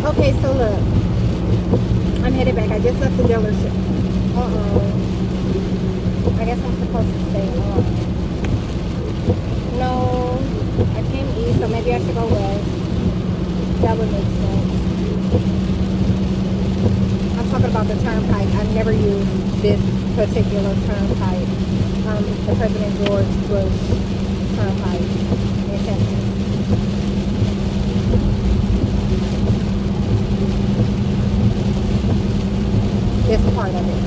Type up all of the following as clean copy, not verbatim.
Okay, so look, I'm headed back. I just left the dealership. I guess I'm supposed to stay on. No, I came east, so maybe I should go west. That would make sense. I'm talking about the turnpike. I've never used this particular turnpike. The President George Bush turnpike in Texas. This part of it.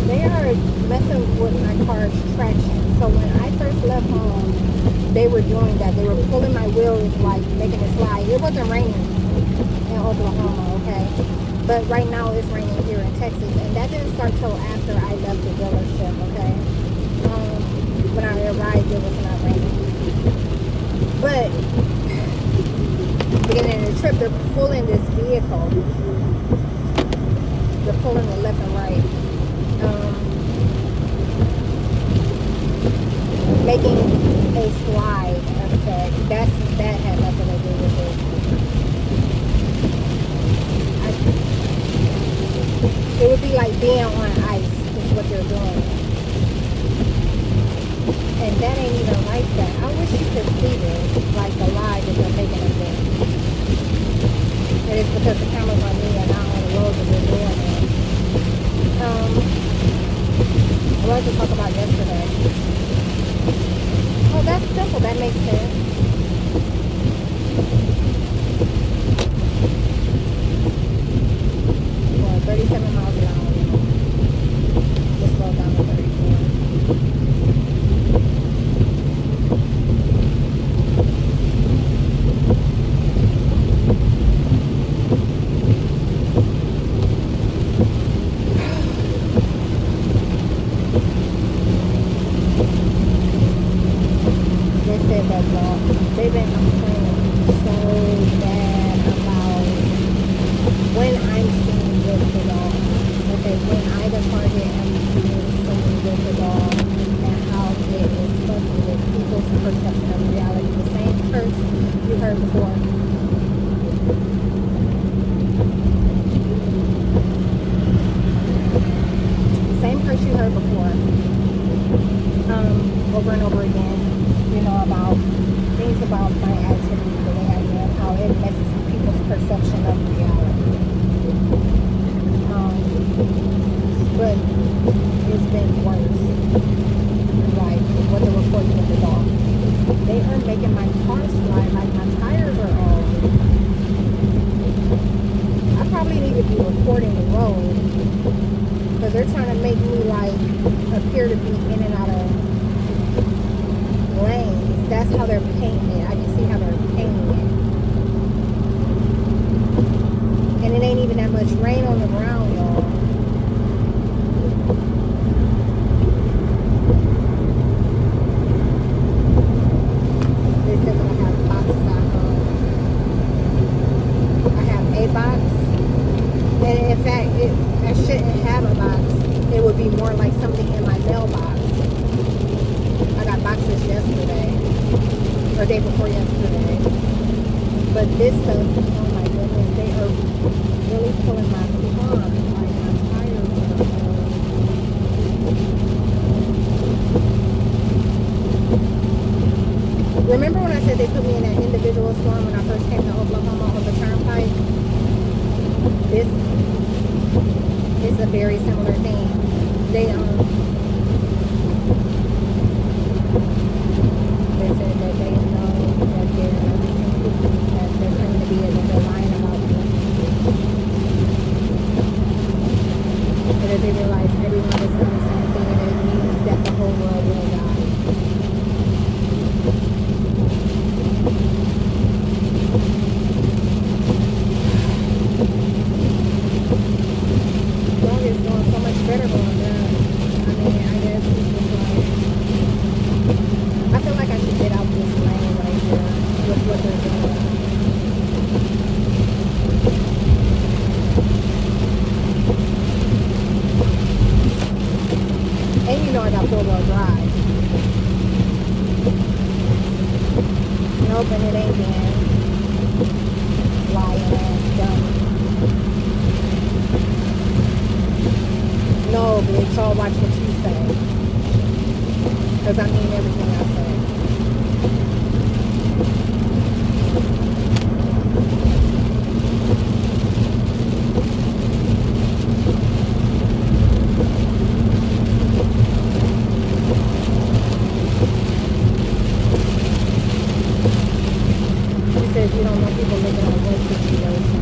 They are messing with my car's traction. So when I first left home, they were doing that. They were pulling my wheels, like making it slide. It wasn't raining in Oklahoma, okay? But right now it's raining here in Texas, and that didn't start till after I left the dealership, okay? When I arrived, it was not raining. But beginning of the trip, they're pulling this vehicle. They're pulling it left and right. Making a slide effect. That had nothing to do with it. It would be like being on ice is what they're doing. And that ain't even like that. I wish you could see this, like the lie that they're making of this. And it's because the camera's on me and not on the road that they're doing it. I wanted to talk about yesterday. Oh, that's simple. That makes sense. Well, 37 miles an hour. Just slow down to 34. They've been complaining so bad about when I'm seen with the dog. Okay, when I departed and being seen with the dog, and how it is fucking with people's perception of reality. The same curse you heard before. Same curse you heard before. Over and over again. You know, about things about my activity, the way I am, how it messes with people's perception of reality. But it's been worse. Like what they're reporting with the dog. They are making my car slide like my tires are old. I probably need to be recording the road because they're trying to make me like appear to be in and out of lanes. That's how they're painting it. I can see how they're painting it. And it ain't even that much rain on the ground, y'all. They said that I have boxes at home. I have a box. And in fact, I shouldn't have a box. It would be more like something in my mailbox. I got boxes yesterday, or day before yesterday. But this stuff, oh my goodness, they are really pulling my car. Like my tires are Remember when I said they put me in that individual storm when I first came to Oklahoma on the turnpike? This is a very similar thing. They said that they know that they're noticing that they're claiming to be and that they're lying about it. And that they realize everyone is doing the same thing and it means that the whole world will die. Dog is doing so much better going down. I mean, I guess it's just like, I feel like I should get out this lane right here with what they're doing. hoping it ain't been lying ass dumb. No, bitch, I'll watch what you say. Because I mean everything I say. She said you don't want people living on one situation.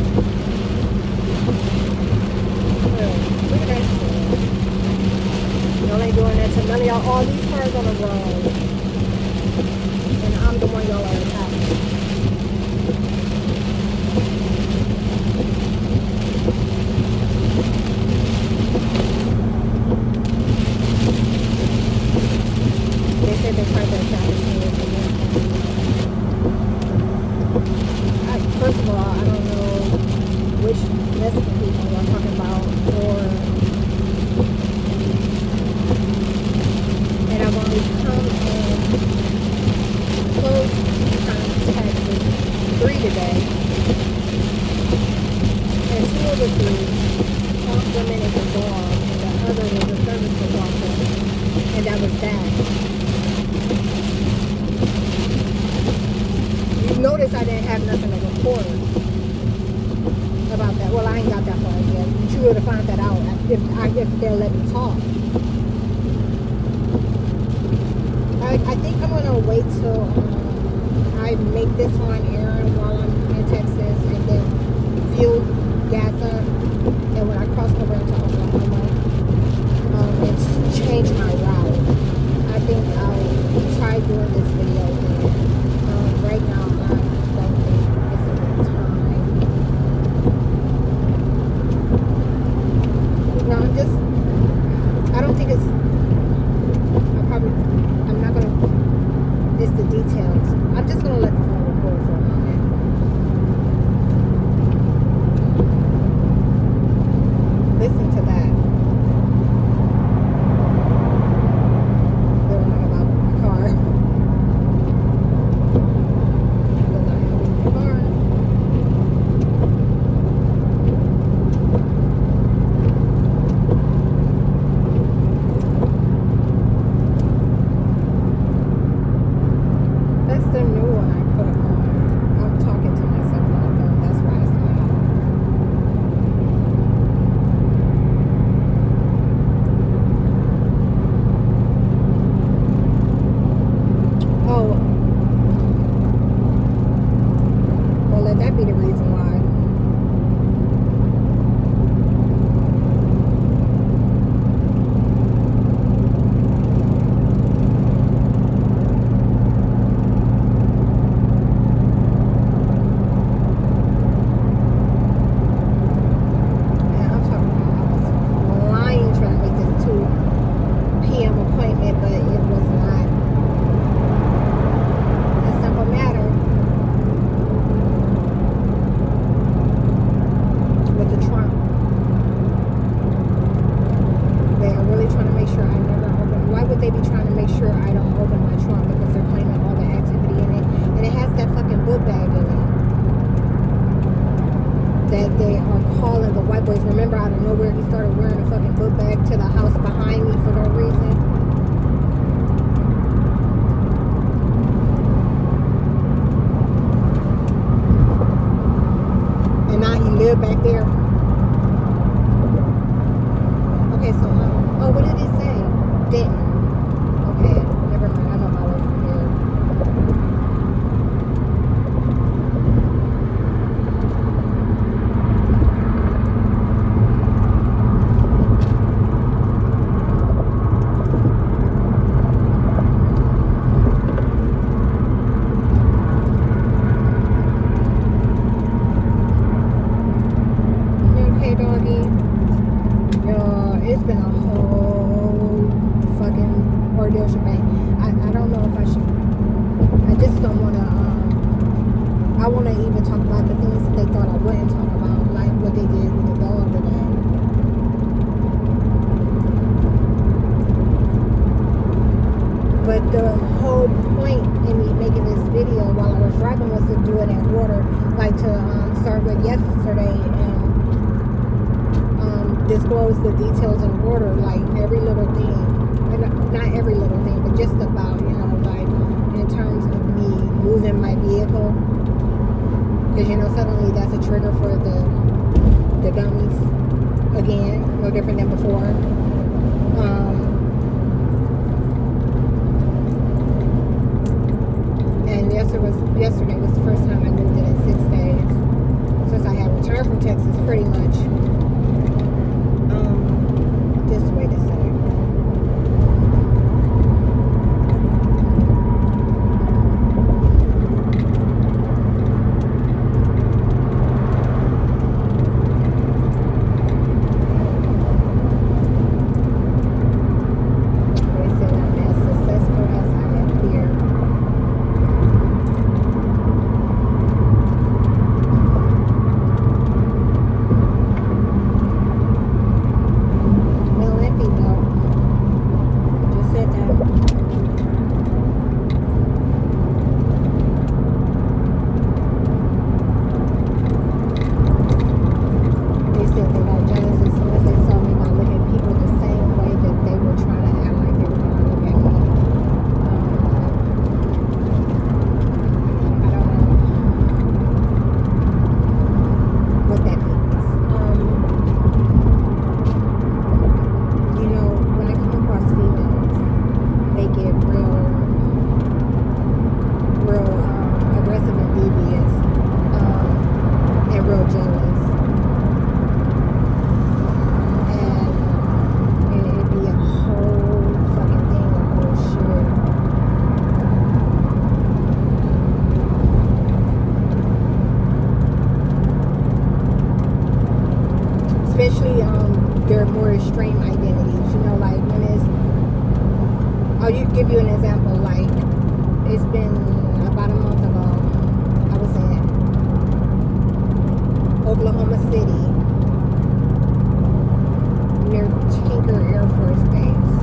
Look at that shit. Y'all ain't doing that to none of y'all. All these cars on the road. And I'm the one y'all are attacking. They said they tried to attack me. First of all, I don't know which Mexican people y'all talking about, and I've only come in close contact with 3 today, and 2 of the 3 talked women in the bar, and the other was a service provider, and that was that. You notice I didn't have nothing to report about that. Well, I ain't got that far yet. But you would have found that out if they'll let me talk. I think I'm gonna wait till I make this one errand while I'm in Texas, and then fuel gas up, and when I cross over into Oklahoma, and change my route. I think I'll try doing this video then. Right now, I don't think it's a good time. No, I don't think it's, I'm not going to, it's the details. I'm just going to let the phone record for a moment. Listen to that. The one about my car. Remember, out of nowhere, he started wearing a fucking book bag to the house behind me for no reason. And now he lived back there. Okay, so, oh, what did it say? Didn't. Okay, never mind. I know my way from here. It's been a whole fucking ordeal shebang. I don't know if I should. I just don't want to. I want to even talk about the things that they thought I wouldn't talk about, like what they did with the dog today. But the whole point in me making this video while I was driving was to do it in order, like to start with yesterday and disclose the details in order, like every little thing, not every little thing, but just about, you know, like in terms of me moving my vehicle, because you know suddenly that's a trigger for the dummies again, no different than before. And yesterday was the first time I moved it in 6 days since I had returned from Texas, pretty much. Just wait a second. Especially their more extreme identities, you know, like when it's, I'll give you an example, like it's been about a month ago, I was in Oklahoma City near Tinker Air Force Base.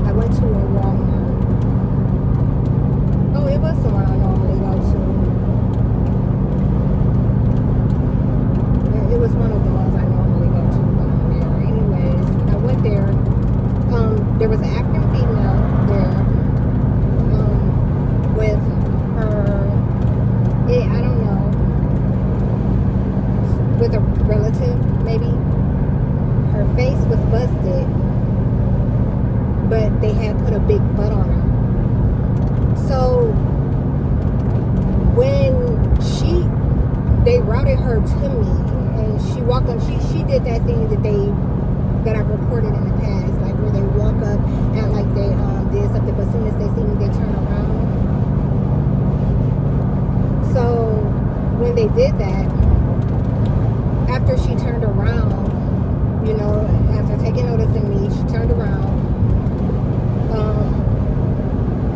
I went to a Walmart. Oh, it was somewhere I normally go to. It was one of the ones I normally go to when I'm there. Anyways, I went there. There was an African female there with her, I don't know, with a relative, maybe. Her face was busted, but they had put a big butt on her. So when they routed her to me, and she walked up, she did that thing that I've reported in the past, like where they walk up and like they did something, but as soon as they see me, they turn around. So when they did that, after she turned around, you know, after taking notice of me, she turned around.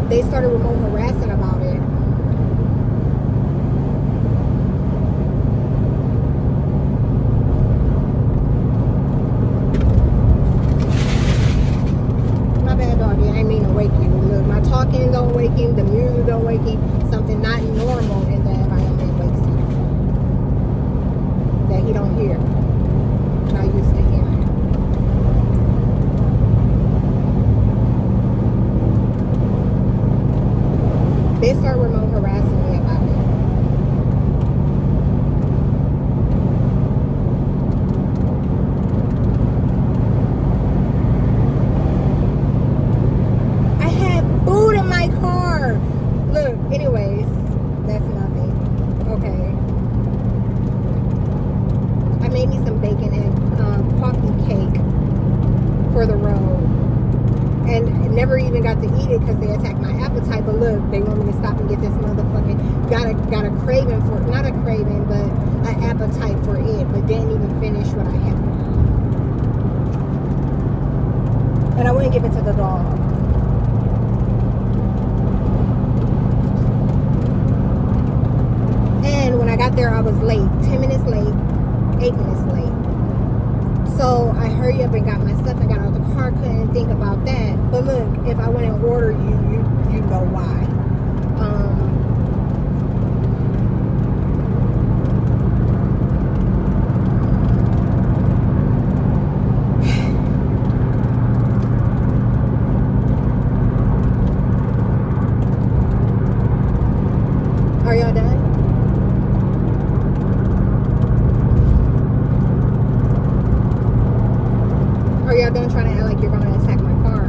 They started remote harassing about it. Talking don't wake him, the music don't wake him, something not normal in the environment wakes him, that he don't hear, not used to hearing. They start remote harassing me about it. Anyways, that's nothing. Okay. I made me some bacon and coffee cake for the road. And never even got to eat it because they attacked my appetite. But look, they want me to stop and get this motherfucking, got a craving for it. Not a craving, but an appetite for it. But didn't even finish what I had. And I wouldn't give it to the dog. When I got there, I was late, 10 minutes late, 8 minutes late. So I hurried up and got my stuff and got out of the car. Couldn't think about that. But look, if I went in order, you know why. Y'all done trying to act like you're gonna attack my car.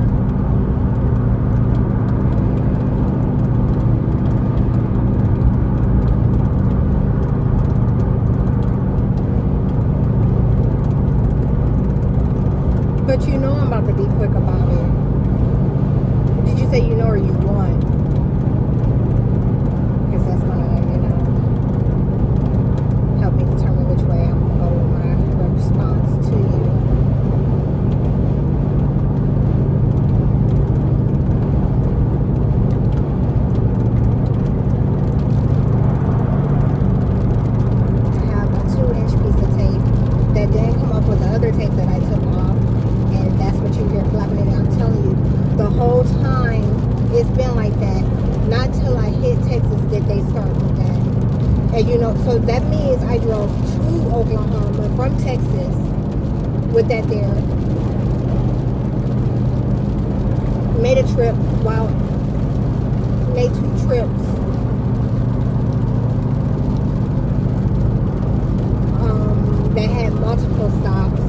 But you know I'm about to be quick about it. Did you say you know or you want? Because that's gonna, help me determine which way I'm gonna go with my response to you. I have a 2-inch piece of tape that didn't come off with the other tape that I took off. And that's what you hear flapping it. I'm telling you, the whole time it's been like that. Not till I hit Texas did they start with that. And so that means I drove to Oklahoma from Texas with that there. Made a trip, made 2 trips. That had multiple stops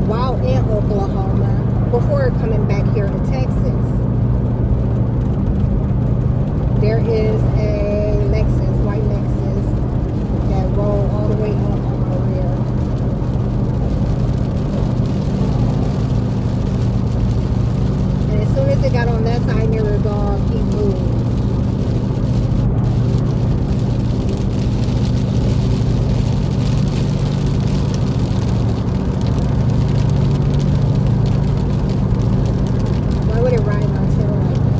while in Oklahoma before coming back here to Texas. There is a white Lexus that rolled all the way up on my rear. And as soon as it got on that side near the dog, he moved. Why would it ride my tail like that?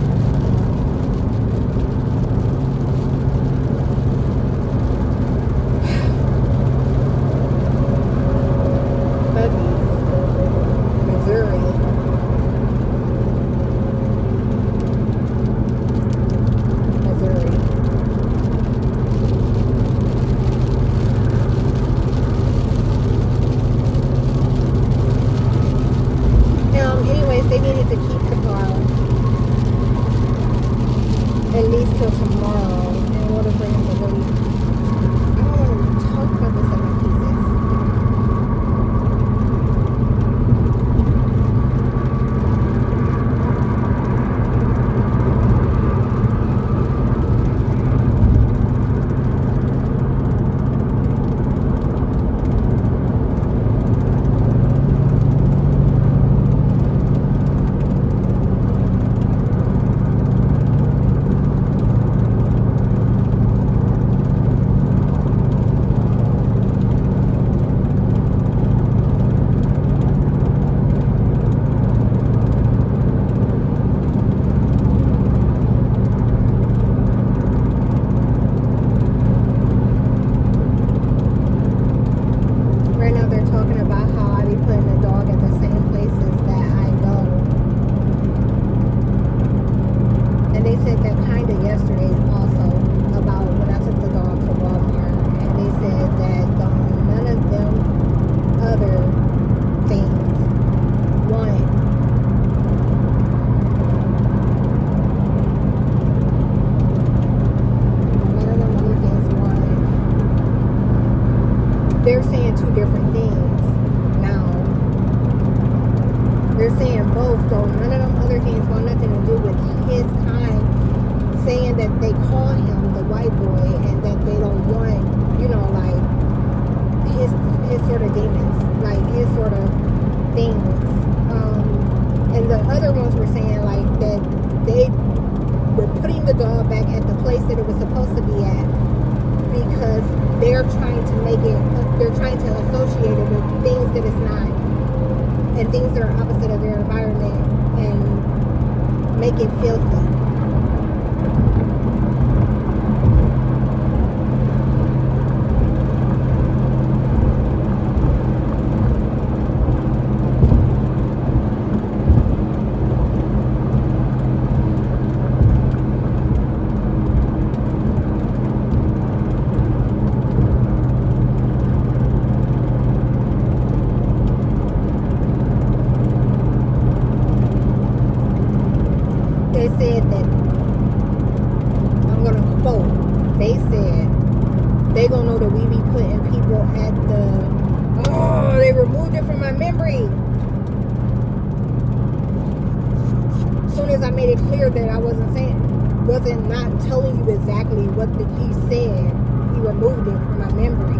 Anyways, they needed to keep the car at least till tomorrow in order for him to really. I don't want to talk about this other pieces. They're saying 2 different things now. They're saying both, though none of them other things want nothing to do with his kind, saying that they call him the white boy and that they don't want, like his sort of demons, like his sort of things. And the other ones were saying like that they were putting the dog back at the place that it was supposed to be at because they're trying to associate it with things that it's not, and things that are opposite of their environment, and make it filthy. They said that, I'm going to quote, they said they going to know that we be putting people at the, they removed it from my memory. made it clear that I wasn't not telling you exactly what he said. He removed it from my memory.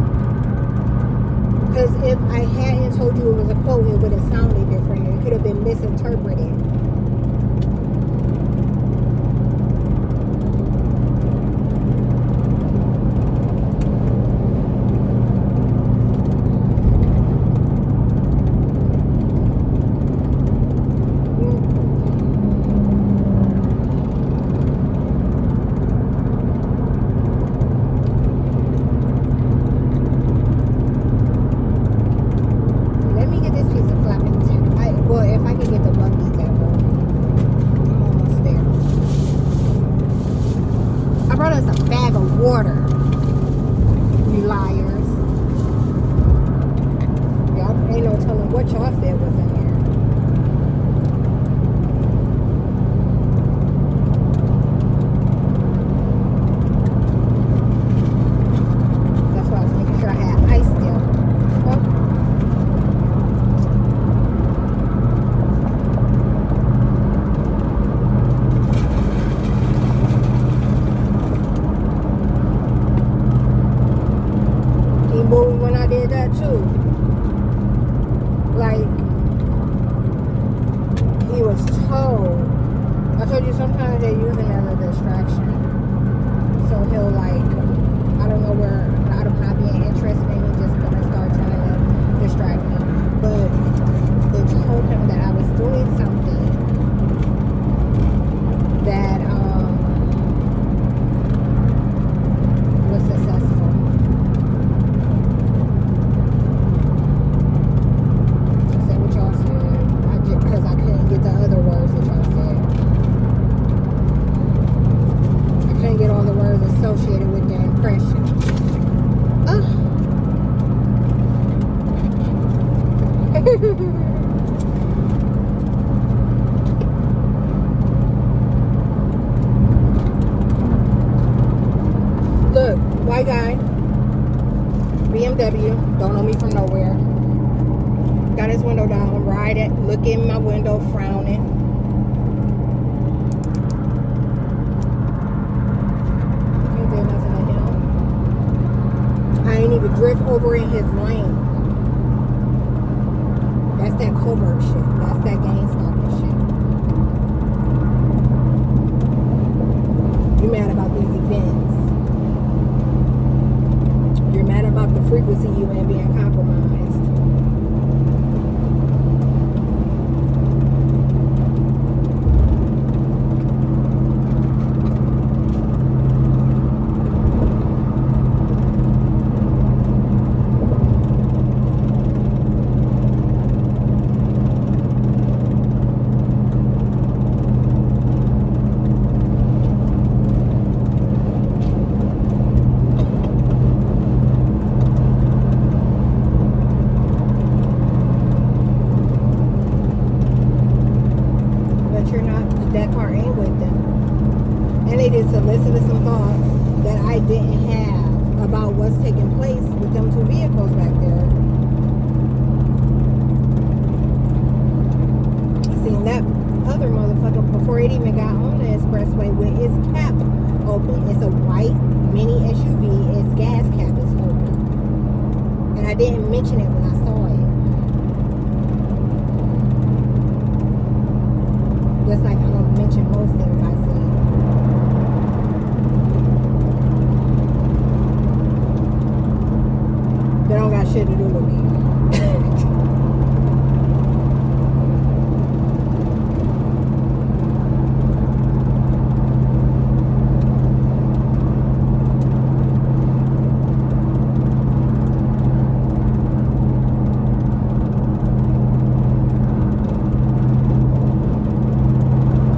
Because if I hadn't told you it was a quote, it would have sounded different. It could have been misinterpreted. Look, white guy, BMW, don't know me from nowhere. Got his window down, look in my window, frowning. Ain't there nothing to him. I ain't even drift over in his lane. That's that covert shit. That's that gang stalking shit. You mad about these events. You're mad about the frequency you in being compromised. To listen to some thoughts that I didn't have about what's taking place with them two vehicles back there. Seen that other motherfucker before it even got on the expressway with its cap open. It's a white mini SUV. Its gas cap is open. And I didn't mention it when I saw it. Just like I don't mention most things I see. They don't got shit to do with me.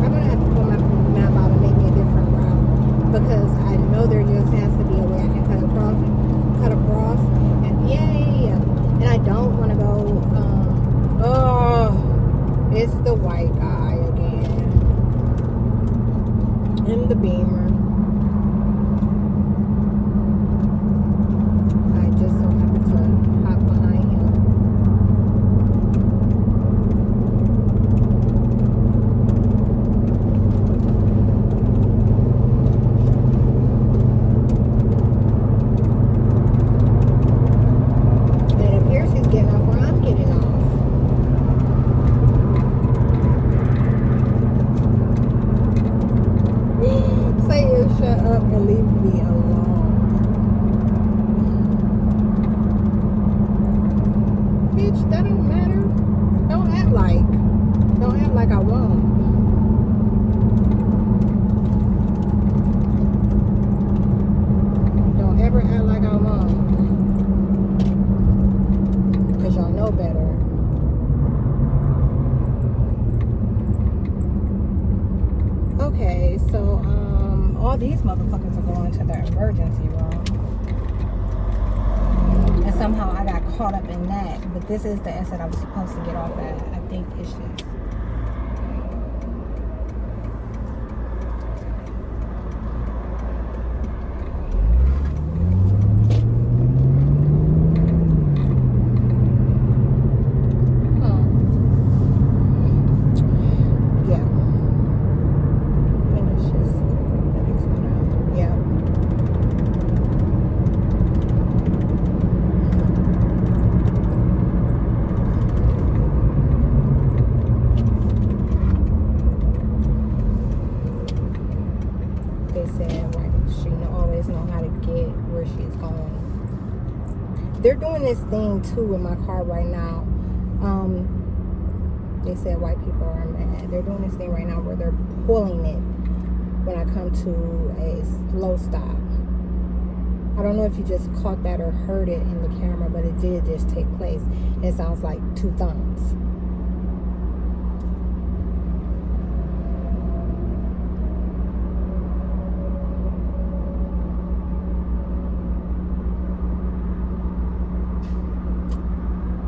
I'm gonna have to pull my map out and make me a different route because I know there just has to be a way I can cut across. And I don't want to go, it's the white guy again. In the Beamer. I just so happen to hop behind him. Okay, so all these motherfuckers are going to their emergency room. And somehow I got caught up in that. But this is the exit I was supposed to get off at. I think it's just... They're doing this thing too in my car right now. They said white people are mad. They're doing this thing right now where they're pulling it when I come to a slow stop. I don't know if you just caught that or heard it in the camera, but it did just take place. It sounds like two thumbs.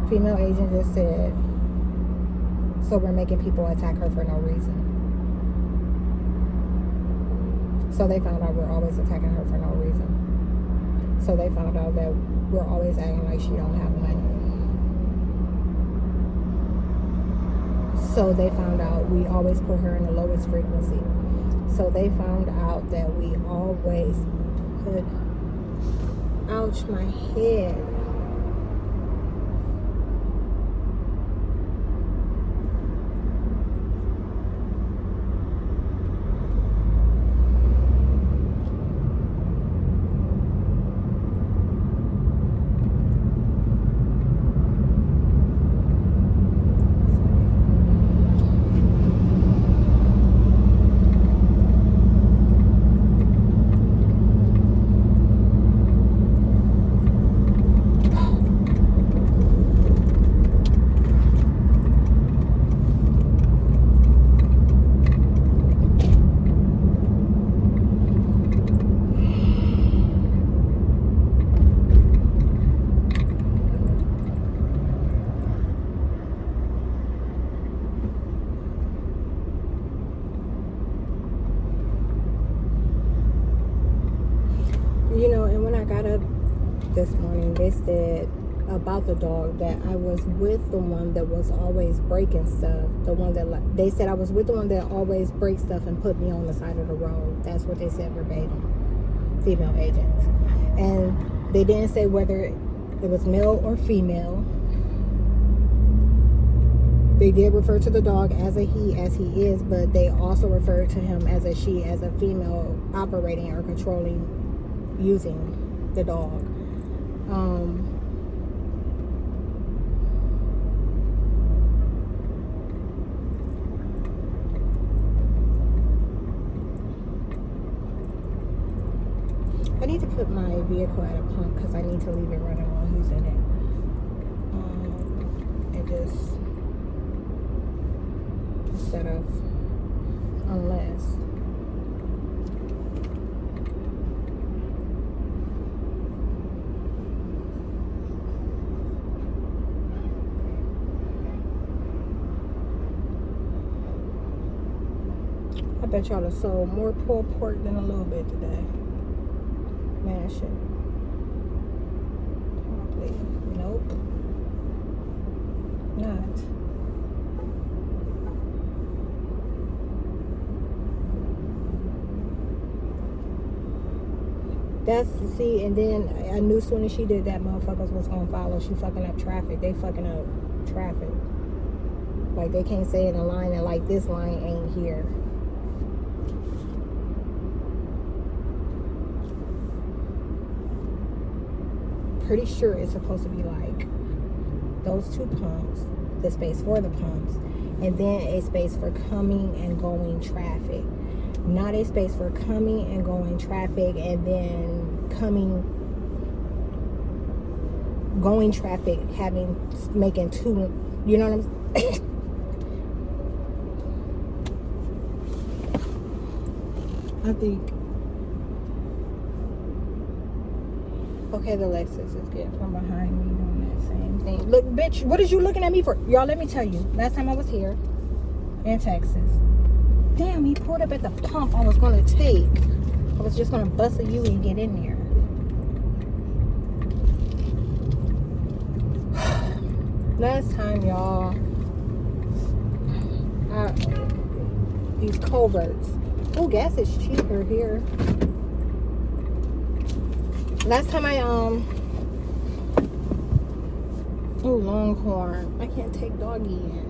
Female agent just said, so we're making people attack her for no reason. So they found out we're always attacking her for no reason. So they found out that we're always acting like she don't have money. So they found out we always put her in the lowest frequency. So they found out that we always put, ouch, my head. You know, and when I got up this morning, they said about the dog that I was with the one that was always breaking stuff. The one that, they said I was with the one that always breaks stuff and put me on the side of the road. That's what they said verbatim, female agents. And they didn't say whether it was male or female. They did refer to the dog as a he, as he is, but they also referred to him as a she, as a female operating or controlling, using the dog. I need to put my vehicle at a pump because I need to leave it running while he's in it. And just instead of unless. I bet y'all have sold more pulled pork than a little bit today. Man, shit. Probably. Nope. Not. That's, see, and then I knew as soon as she did that, motherfuckers was gonna follow. She fucking up traffic. They fucking up traffic. Like, they can't say in a line and like this line ain't here. Pretty sure it's supposed to be like those two pumps, the space for the pumps, and then a space for coming and going traffic. Not a space for coming and going traffic and then going traffic, making two, you know what I'm saying? I think. Okay, the Lexus is getting from behind me doing that same thing. Look, bitch, what is you looking at me for? Y'all, let me tell you. Last time I was here in Texas. Damn, he pulled up at the pump I was going to take. I was just going to bust a U and get in there. Last time, y'all, these culverts. Oh, gas is cheaper here. Last time oh, Longhorn. I can't take doggy in.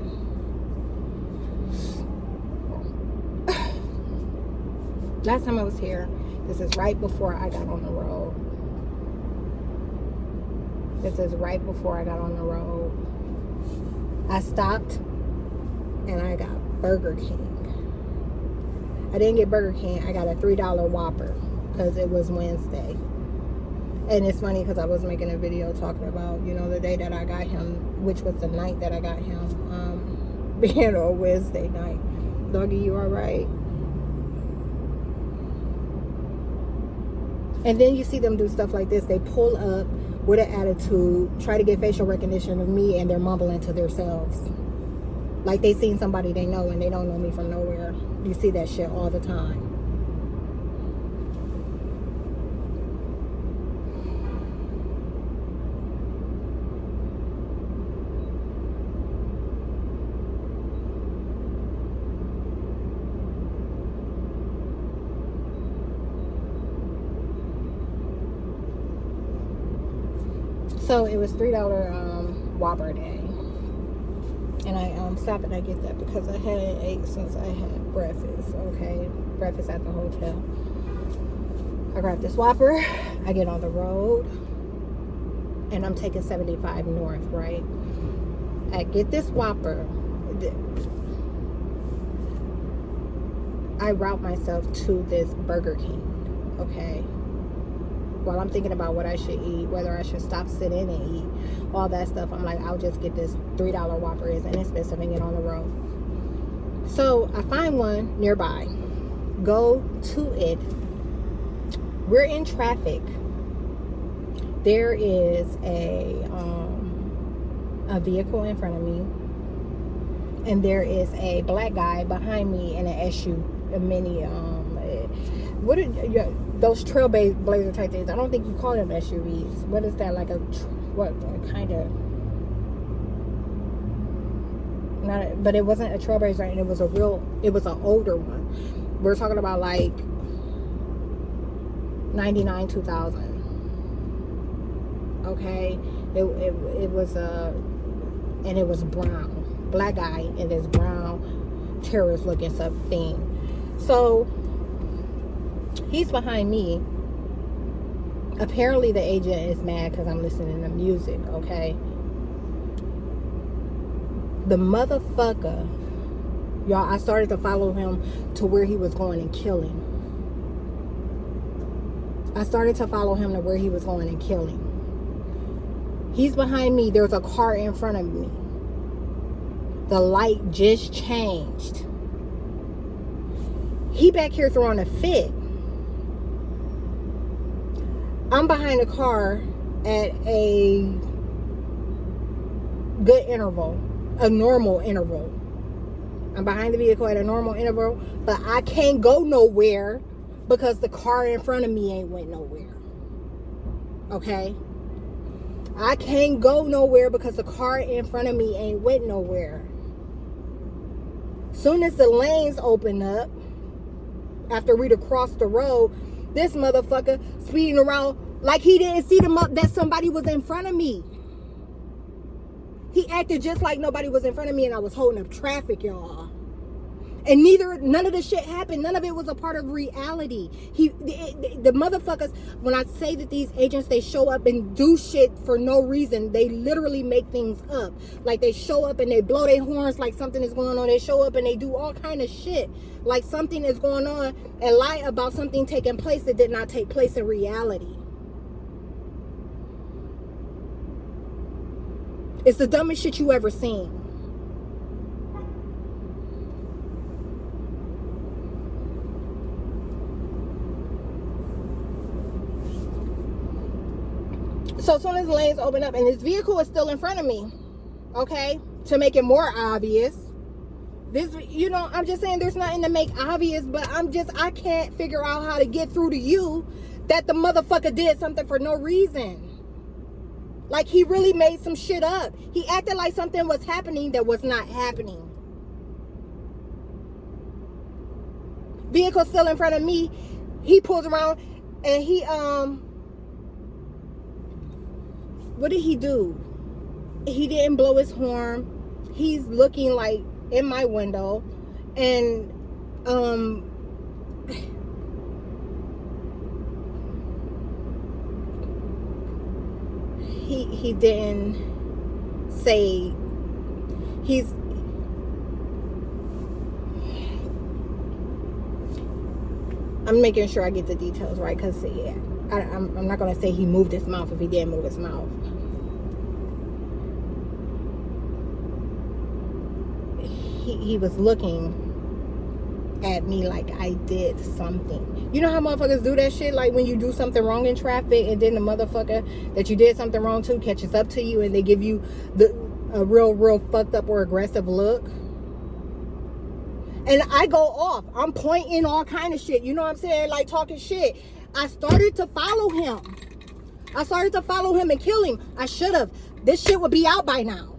Last time I was here, this is right before I got on the road. This is right before I got on the road. I stopped and I got Burger King. I didn't get Burger King. I got a $3 Whopper because it was Wednesday. And it's funny because I was making a video talking about, you know, the day that I got him, which was the night that I got him, being a Wednesday night. Doggy, you all right? And then you see them do stuff like this. They pull up with an attitude, try to get facial recognition of me, and they're mumbling to themselves. Like they seen somebody they know and they don't know me from nowhere. You see that shit all the time. So it was $3 Whopper day. And I stopped and I get that because I hadn't ate since I had breakfast. Okay, breakfast at the hotel. I grabbed this Whopper. I get on the road, and I'm taking 75 north. Right. I get this Whopper. I route myself to this Burger King. Okay. While I'm thinking about what I should eat, whether I should stop, sit in and eat, all that stuff, I'm like, I'll just get this $3 Whopper. It's inexpensive and get on the road. So I find one nearby, go to it. We're in traffic. There is a vehicle in front of me, and there is a black guy behind me in an SUV, a mini. What are those trailblazer type things? I don't think you call them SUVs. What is that? Like a what kind of? Not, but it wasn't a trailblazer, and it was an older one. We're talking about like 99, 2000. Okay, it was and it was brown, black guy in this brown terrorist looking thing. So he's behind me. Apparently the agent is mad because I'm listening to music. Okay, the motherfucker, y'all, I started to follow him to where he was going and killing. He's behind me. There's a car in front of me. The light just changed. He back here throwing a fit. I'm behind the car at a good interval, a normal interval. I'm behind the vehicle at a normal interval, but I can't go nowhere because the car in front of me ain't went nowhere. Okay? I can't go nowhere because the car in front of me ain't went nowhere. Soon as the lanes open up, after we'd crossed the road, this motherfucker speeding around like he didn't see that somebody was in front of me. He acted just like nobody was in front of me and I was holding up traffic, y'all. And none of the shit happened. None of it was a part of reality. The motherfuckers, when I say that these agents, they show up and do shit for no reason. They literally make things up. Like they show up and they blow their horns like something is going on. They show up and they do all kind of shit like something is going on and lie about something taking place that did not take place in reality. It's the dumbest shit you ever seen. So as soon as the lanes open up and this vehicle is still in front of me, okay, to make it more obvious, this, you know, I'm just saying there's nothing to make obvious, but I can't figure out how to get through to you that the motherfucker did something for no reason. Like, he really made some shit up. He acted like something was happening that was not happening. Vehicle still in front of me. He pulls around and he, what did he do? He didn't blow his horn. He's looking like in my window, and he didn't say he's. I'm making sure I get the details right, because yeah, I'm not gonna say he moved his mouth if he didn't move his mouth. He was looking at me like I did something. You know how motherfuckers do that shit? Like when you do something wrong in traffic and then the motherfucker that you did something wrong to catches up to you and they give you a real fucked up or aggressive look. And I go off. I'm pointing all kind of shit. You know what I'm saying? Like talking shit. I started to follow him. And kill him. I should have. This shit would be out by now.